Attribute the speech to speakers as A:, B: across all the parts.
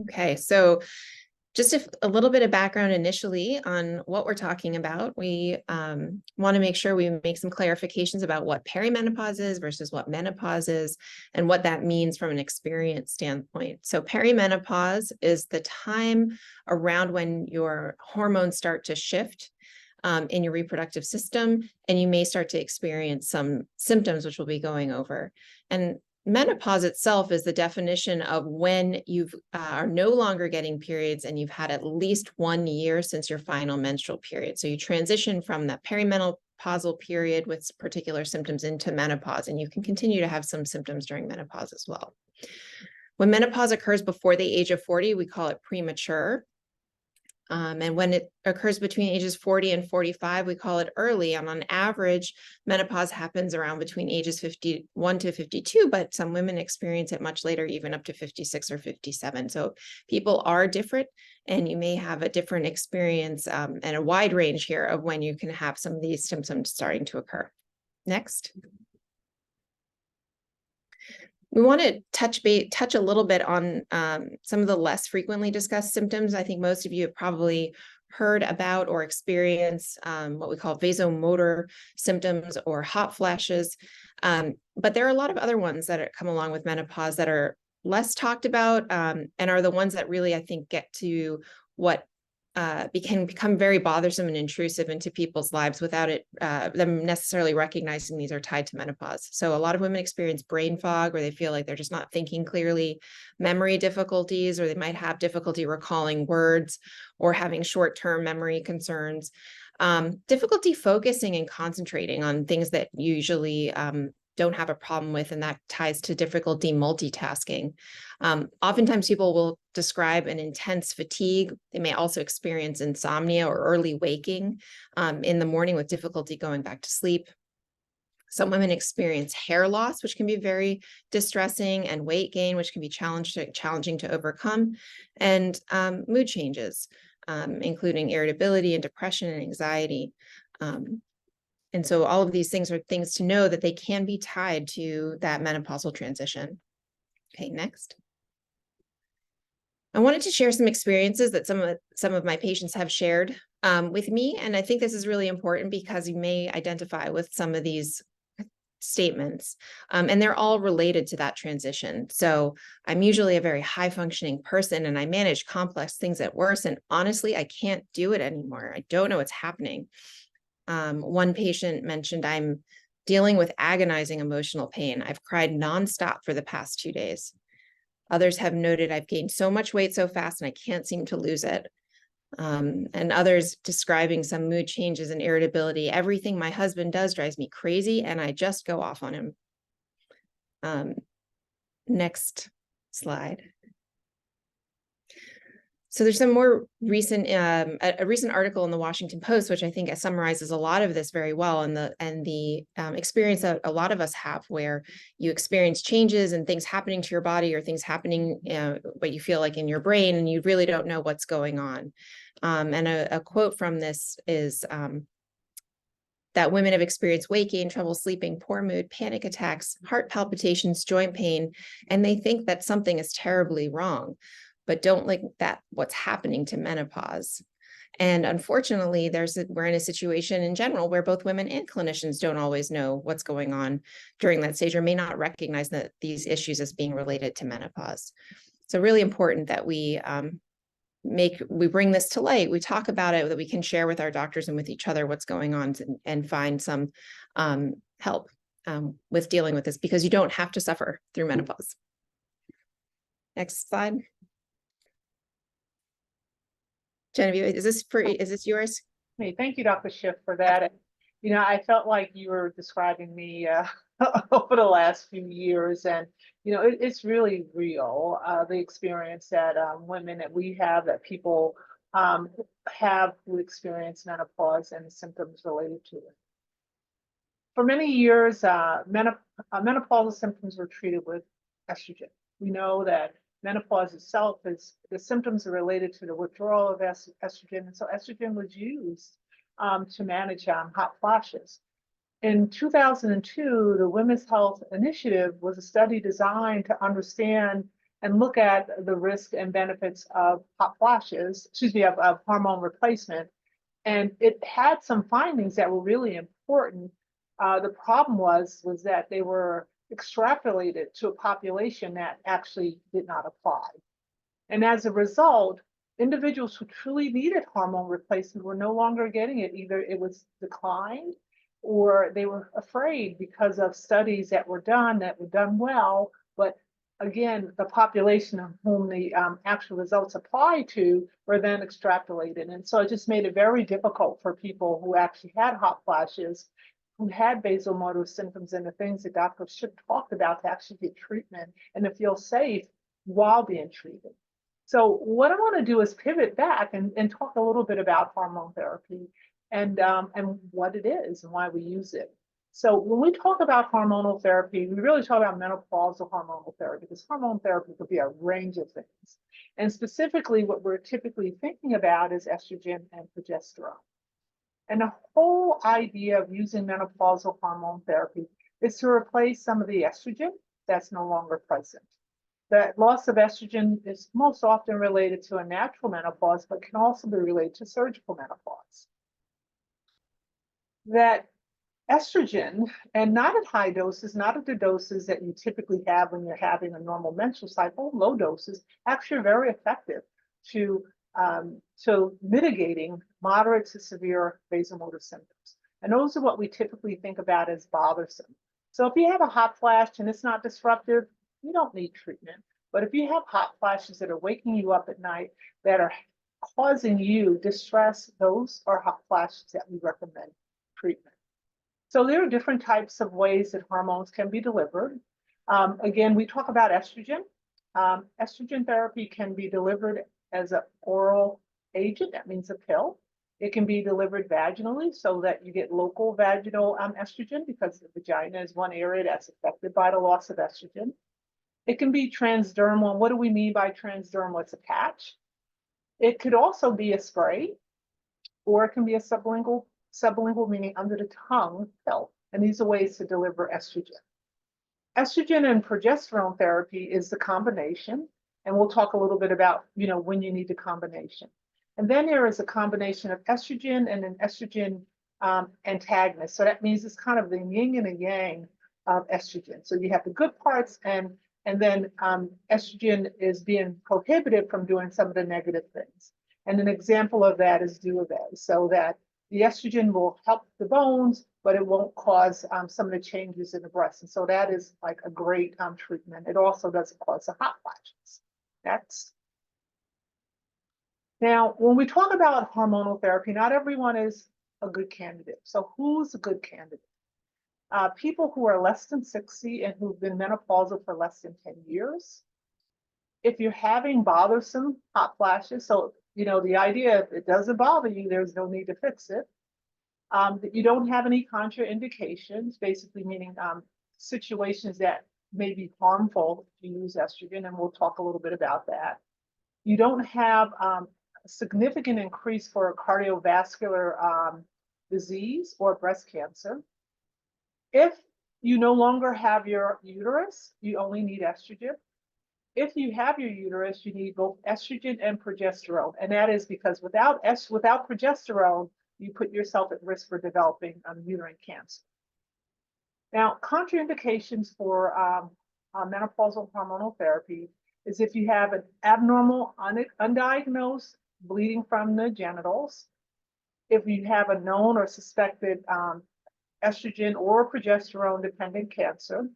A: Okay, so just a little bit of background initially on what we're talking about. We want to make sure we make some clarifications about what perimenopause is versus what menopause is and what that means from an experience standpoint. So perimenopause is the time around when your hormones start to shift in your reproductive system, and you may start to experience some symptoms, which we'll be going over. And menopause itself is the definition of when you are no longer getting periods and you've had at least 1 year since your final menstrual period. So you transition from that perimenopausal period with particular symptoms into menopause, and you can continue to have some symptoms during menopause as well. When menopause occurs before the age of 40, we call it premature. And when it occurs between ages 40 and 45, we call it early. And on average, menopause happens around between ages 51 to 52, but some women experience it much later, even up to 56 or 57. So people are different, and you may have a different experience and a wide range here of when you can have some of these symptoms starting to occur. Next. We want to touch a little bit on some of the less frequently discussed symptoms. I think most of you have probably heard about or experienced what we call vasomotor symptoms or hot flashes. But there are a lot of other ones that come along with menopause that are less talked about and are the ones that really, I think, get to what can become very bothersome and intrusive into people's lives without them necessarily recognizing these are tied to menopause. So a lot of women experience brain fog, where they feel like they're just not thinking clearly, memory difficulties, or they might have difficulty recalling words or having short-term memory concerns, difficulty focusing and concentrating on things that usually don't have a problem with, and that ties to difficulty multitasking. Oftentimes people will describe an intense fatigue. They may also experience insomnia or early waking in the morning with difficulty going back to sleep. Some women experience hair loss, which can be very distressing, and weight gain, which can be challenging to overcome, and mood changes, including irritability and depression and anxiety. And so all of these things are things to know that they can be tied to that menopausal transition. Okay, next. I wanted to share some experiences that some of my patients have shared with me. And I think this is really important because you may identify with some of these statements, and they're all related to that transition. So I'm usually a very high functioning person, and I manage complex things at work. And honestly, I can't do it anymore. I don't know what's happening. One patient mentioned, I'm dealing with agonizing emotional pain. I've cried nonstop for the past 2 days. Others have noted I've gained so much weight so fast and I can't seem to lose it. And others describing some mood changes and irritability. Everything my husband does drives me crazy and I just go off on him. Next slide. So there's some more recent, a recent article in the Washington Post, which I think summarizes a lot of this very well, and the experience that a lot of us have, where you experience changes and things happening to your body, or things happening, what you feel like in your brain, and you really don't know what's going on. And a quote from this is that women have experienced weight gain, trouble sleeping, poor mood, panic attacks, heart palpitations, joint pain, and they think that something is terribly wrong, but don't like that what's happening to menopause. And unfortunately, we're in a situation in general where both women and clinicians don't always know what's going on during that stage, or may not recognize that these issues as being related to menopause. So really important that we bring this to light, we talk about it, that we can share with our doctors and with each other what's going on, and find some help with dealing with this, because you don't have to suffer through menopause. Next slide. Genevieve, is this yours?
B: Hey, thank you, Dr. Schiff, for that. And, I felt like you were describing me over the last few years, and it's really real, the experience that women that we have, that people have who experience menopause and the symptoms related to it. For many years, menopausal symptoms were treated with estrogen. We know that menopause itself the symptoms are related to the withdrawal of estrogen, and so estrogen was used to manage hot flashes. In 2002, the Women's Health Initiative was a study designed to understand and look at the risk and benefits of hot flashes, of hormone replacement. And it had some findings that were really important. The problem was that they were extrapolated to a population that actually did not apply. And as a result, individuals who truly needed hormone replacement were no longer getting it. Either it was declined or they were afraid because of studies that were done well, but again, the population of whom the actual results apply to were then extrapolated. And so it just made it very difficult for people who actually had hot flashes, who had vasomotor symptoms and the things that Dr. Schiff talked about to actually get treatment and to feel safe while being treated. So what I want to do is pivot back and talk a little bit about hormone therapy and what it is and why we use it. So when we talk about hormonal therapy, we really talk about menopausal hormonal therapy, because hormone therapy could be a range of things. And specifically, what we're typically thinking about is estrogen and progesterone. And the whole idea of using menopausal hormone therapy is to replace some of the estrogen that's no longer present. That loss of estrogen is most often related to a natural menopause, but can also be related to surgical menopause. That estrogen, and not at high doses, not at the doses that you typically have when you're having a normal menstrual cycle, low doses, actually are very effective to mitigating moderate to severe vasomotor symptoms. And those are what we typically think about as bothersome. So if you have a hot flash and it's not disruptive, you don't need treatment. But if you have hot flashes that are waking you up at night, that are causing you distress, those are hot flashes that we recommend treatment. So there are different types of ways that hormones can be delivered. Again, we talk about estrogen. Estrogen therapy can be delivered as an oral agent, that means a pill. It can be delivered vaginally so that you get local vaginal estrogen, because the vagina is one area that's affected by the loss of estrogen. It can be transdermal. And what do we mean by transdermal? It's a patch. It could also be a spray, or it can be a sublingual meaning under the tongue pill. And these are ways to deliver estrogen. Estrogen and progesterone therapy is the combination. And we'll talk a little bit about, when you need the combination. And then there is a combination of estrogen and an estrogen antagonist. So that means it's kind of the yin and the yang of estrogen. So you have the good parts, and then estrogen is being prohibited from doing some of the negative things. And an example of that is Duovay, so that the estrogen will help the bones, but it won't cause some of the changes in the breast. And so that is like a great treatment. It also doesn't cause the hot flashes. Next. Now, when we talk about hormonal therapy, not everyone is a good candidate. So who's a good candidate? People who are less than 60 and who've been menopausal for less than 10 years. If you're having bothersome hot flashes, so the idea, if it doesn't bother you, there's no need to fix it. That you don't have any contraindications, basically meaning situations that may be harmful if you use estrogen, and we'll talk a little bit about that. You don't have a significant increase for a cardiovascular disease or breast cancer. If you no longer have your uterus, you only need estrogen. If you have your uterus, you need both estrogen and progesterone. And that is because without progesterone, you put yourself at risk for developing uterine cancer. Now, contraindications for menopausal hormonal therapy is if you have an abnormal, undiagnosed bleeding from the genitals, if you have a known or suspected estrogen or progesterone dependent cancer,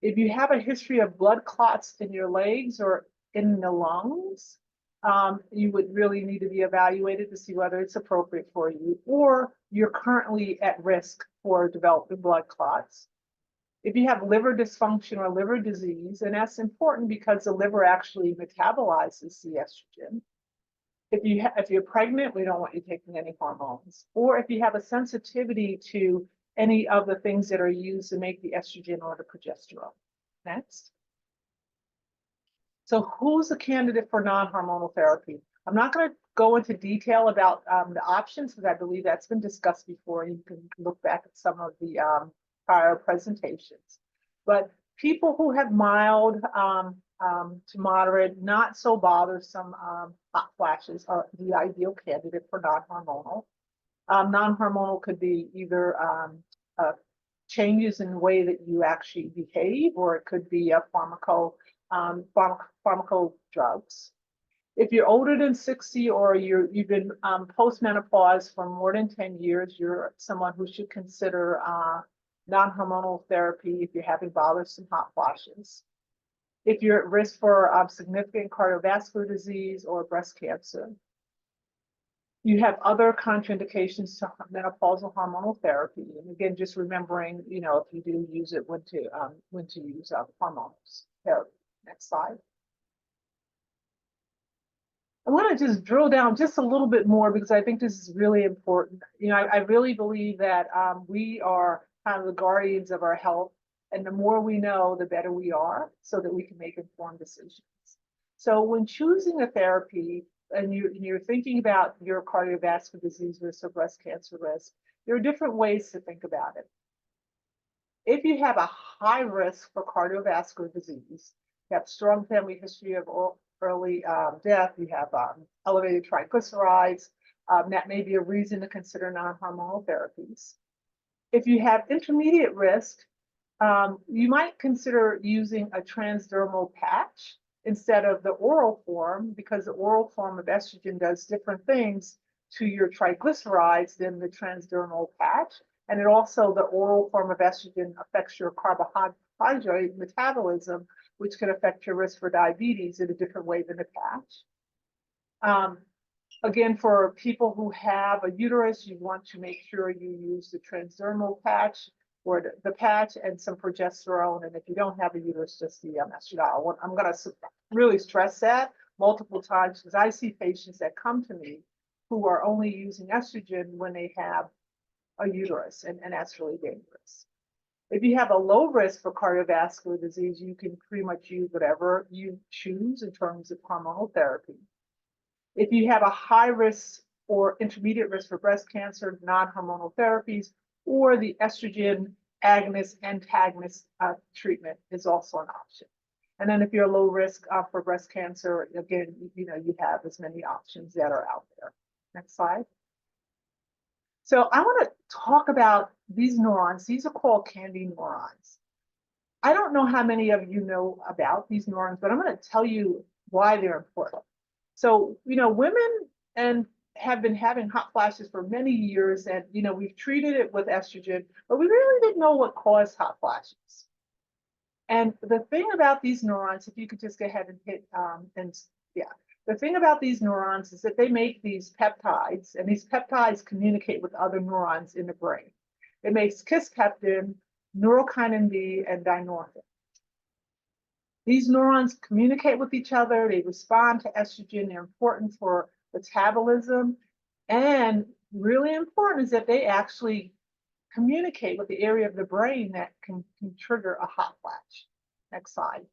B: if you have a history of blood clots in your legs or in the lungs, you would really need to be evaluated to see whether it's appropriate for you, or you're currently at risk for developing blood clots. If you have liver dysfunction or liver disease, and that's important because the liver actually metabolizes the estrogen. If you're pregnant, we don't want you taking any hormones. Or if you have a sensitivity to any of the things that are used to make the estrogen or the progesterone. Next. So who's a candidate for non-hormonal therapy? I'm not going to go into detail about the options, because I believe that's been discussed before. You can look back at some of the prior presentations. But people who have mild to moderate, not so bothersome hot flashes are the ideal candidate for non-hormonal. Non-hormonal could be either changes in the way that you actually behave, or it could be a pharmaco drugs. If you're older than 60 or you've been post-menopause for more than 10 years, you're someone who should consider non-hormonal therapy if you're having bothersome hot flashes. If you're at risk for significant cardiovascular disease or breast cancer. You have other contraindications to menopausal hormonal therapy. And again, just remembering, you know, if you do use it, when to use hormones. So, next slide. I want to just drill down just a little bit more because I think this is really important. You know, I really believe that we are kind of the guardians of our health, and the more we know, the better we are, so that we can make informed decisions. So when choosing a therapy, and you're thinking about your cardiovascular disease risk or breast cancer risk, there are different ways to think about it. If you have a high risk for cardiovascular disease, you have strong family history of early death, you have elevated triglycerides, that may be a reason to consider non-hormonal therapies. If you have intermediate risk, you might consider using a transdermal patch instead of the oral form, because the oral form of estrogen does different things to your triglycerides than the transdermal patch. And it also, the oral form of estrogen affects your carbohydrate metabolism, which can affect your risk for diabetes in a different way than the patch. Again, for people who have a uterus, you want to make sure you use the transdermal patch or the patch and some progesterone. And if you don't have a uterus, just the estradiol. I'm going to really stress that multiple times because I see patients that come to me who are only using estrogen when they have a uterus, and that's really dangerous. If you have a low risk for cardiovascular disease, you can pretty much use whatever you choose in terms of hormonal therapy. If you have a high risk or intermediate risk for breast cancer, non-hormonal therapies, or the estrogen agonist antagonist treatment is also an option. And then if you're low risk for breast cancer, again, you know, you have as many options that are out there. Next slide. So I want to talk about these neurons. These are called candy neurons. I don't know how many of you know about these neurons, but I'm going to tell you why they're important. So, you know, women have been having hot flashes for many years, and, you know, we've treated it with estrogen, but we really didn't know what caused hot flashes. And the thing about these neurons, if you could just go ahead and hit, the thing about these neurons is that they make these peptides, and these peptides communicate with other neurons in the brain. It makes kisspeptin, neurokinin B, and dynorphin. These neurons communicate with each other. They respond to estrogen. They're important for metabolism. And really important is that they actually communicate with the area of the brain that can trigger a hot flash. Next slide.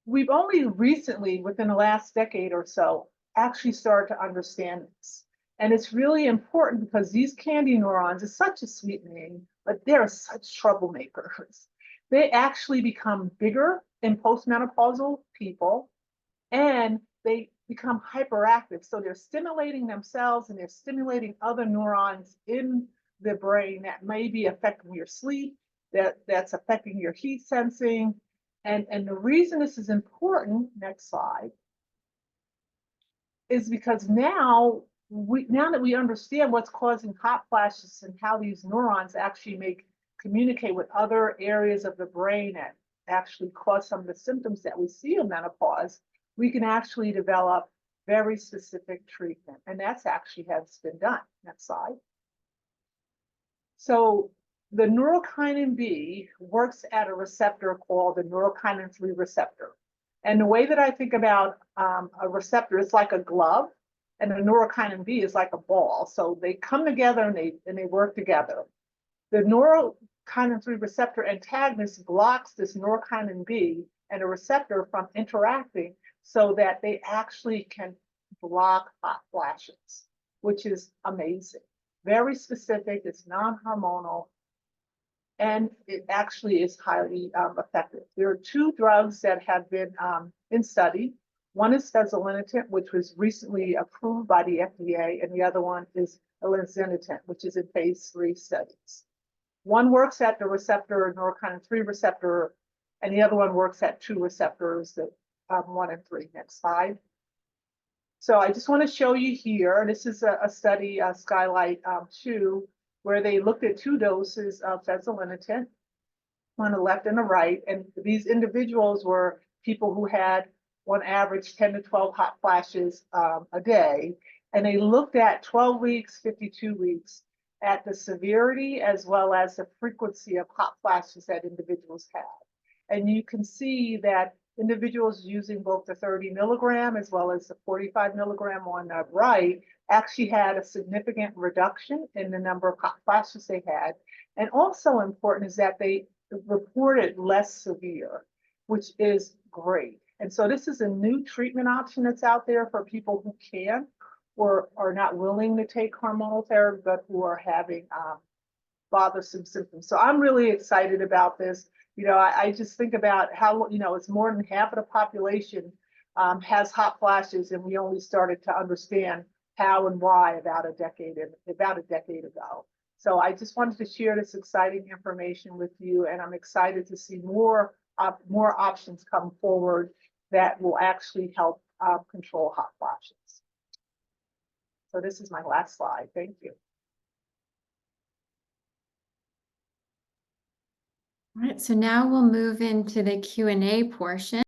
B: We've only recently, within the last decade or so, actually started to understand this. And it's really important because these candy neurons is such a sweet name, but they're such troublemakers. They actually become bigger in postmenopausal people, and they become hyperactive. So they're stimulating themselves and they're stimulating other neurons in the brain that may be affecting your sleep, that's affecting your heat sensing. And the reason this is important, next slide, is because now that we understand what's causing hot flashes and how these neurons actually communicate with other areas of the brain that actually cause some of the symptoms that we see in menopause, we can actually develop very specific treatment. And that's actually has been done. Next slide. So the neurokinin B works at a receptor called the neurokinin 3 receptor. And the way that I think about a receptor, it's like a glove, and the neurokinin B is like a ball. So they come together and they work together. The neurokinin 3 receptor antagonist blocks this neurokinin B and a receptor from interacting so that they actually can block hot flashes, which is amazing. Very specific, it's non-hormonal. and it actually is highly effective. There are two drugs that have been in study. One is fezolinetant, which was recently approved by the FDA, and the other one is elinzanetant, which is in phase 3 studies. One works at the receptor, neurokinin 3 receptor, and the other one works at 2 receptors, that 1 and 3. Next slide. So I just want to show you here, this is a study, Skylight 2, where they looked at 2 doses of fezolinetant on the left and the right. And these individuals were people who had, on average, 10 to 12 hot flashes a day. And they looked at 12 weeks, 52 weeks, at the severity as well as the frequency of hot flashes that individuals had. And you can see that individuals using both the 30 milligram as well as the 45 milligram on the right actually had a significant reduction in the number of hot flashes they had. And also important is that they reported less severe, which is great. And so this is a new treatment option that's out there for people who can or are not willing to take hormonal therapy, but who are having bothersome symptoms. So I'm really excited about this. I just think about how, it's more than half of the population has hot flashes, and we only started to understand how and why about a decade ago. So I just wanted to share this exciting information with you, and I'm excited to see more options come forward that will actually help control hot flashes. So this is my last slide. Thank you.
C: All right, so now we'll move into the Q&A portion.